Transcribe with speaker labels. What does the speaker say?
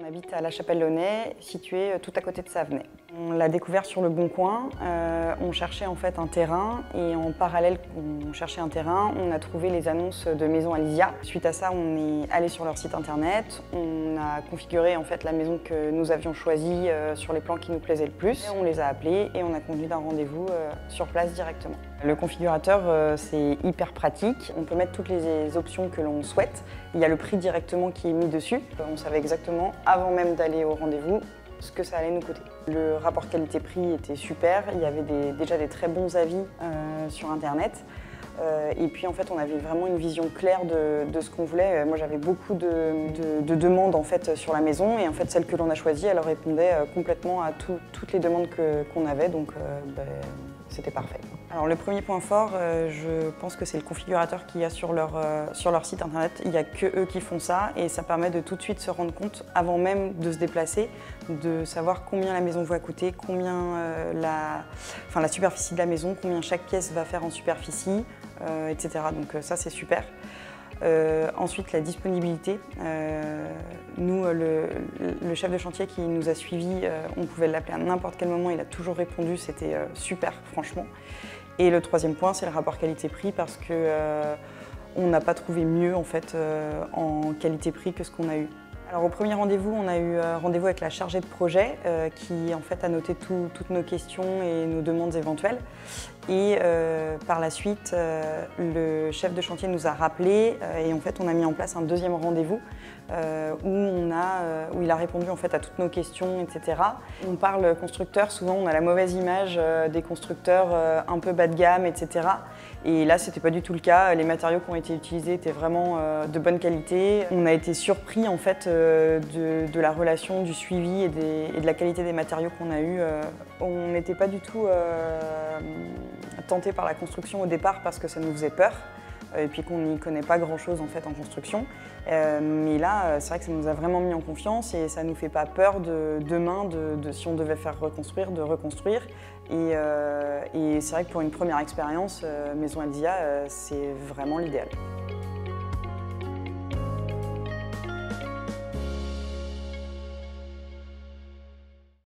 Speaker 1: habite à La Chapelle-Launay, située tout à côté de Savenay. On l'a découvert sur Le Bon Coin. On cherchait en fait un terrain et en parallèle qu'on cherchait un terrain, on a trouvé les annonces de Maison Alysia. Suite à ça, on est allé sur leur site internet. On a configuré en fait la maison que nous avions choisie sur les plans qui nous plaisaient le plus. On les a appelés et on a conduit d'un rendez-vous sur place directement. Le configurateur, c'est hyper pratique. On peut mettre toutes les options que l'on souhaite. Il y a le prix directement qui est mis dessus. On savait exactement, avant même d'aller au rendez-vous, ce que ça allait nous coûter. Le rapport qualité-prix était super. Il y avait déjà des très bons avis sur Internet. Et puis en fait, on avait vraiment une vision claire de ce qu'on voulait. Moi, j'avais beaucoup de demandes en fait sur la maison, et en fait, celle que l'on a choisie, elle répondait complètement à toutes les demandes qu'on avait, donc c'était parfait. Alors le premier point fort, je pense que c'est le configurateur qu'il y a sur leur site internet. Il n'y a que eux qui font ça, et ça permet de tout de suite se rendre compte, avant même de se déplacer, de savoir combien la maison va coûter, combien la superficie de la maison, combien chaque pièce va faire en superficie, etc. Donc ça, c'est super. Ensuite, la disponibilité. Nous, le chef de chantier qui nous a suivis, on pouvait l'appeler à n'importe quel moment, il a toujours répondu, c'était super, franchement. Et le troisième point, c'est le rapport qualité-prix, parce qu'on n'a pas trouvé mieux en fait, en qualité-prix que ce qu'on a eu. Alors au premier rendez-vous, on a eu rendez-vous avec la chargée de projet qui en fait a noté toutes nos questions et nos demandes éventuelles. Et par la suite, le chef de chantier nous a rappelé et en fait on a mis en place un deuxième rendez-vous où il a répondu en fait à toutes nos questions, etc. On parle constructeur, souvent on a la mauvaise image des constructeurs un peu bas de gamme, etc. Et là, c'était pas du tout le cas. Les matériaux qui ont été utilisés étaient vraiment de bonne qualité. On a été surpris en fait de la relation, du suivi et de la qualité des matériaux qu'on a eu. On n'était pas du tout tenté par la construction au départ parce que ça nous faisait peur. Et puis qu'on n'y connaît pas grand-chose en fait en construction. Mais là, c'est vrai que ça nous a vraiment mis en confiance et ça nous fait pas peur demain, si on devait faire reconstruire, de reconstruire. Et c'est vrai que pour une première expérience, Maison Alysia, c'est vraiment l'idéal.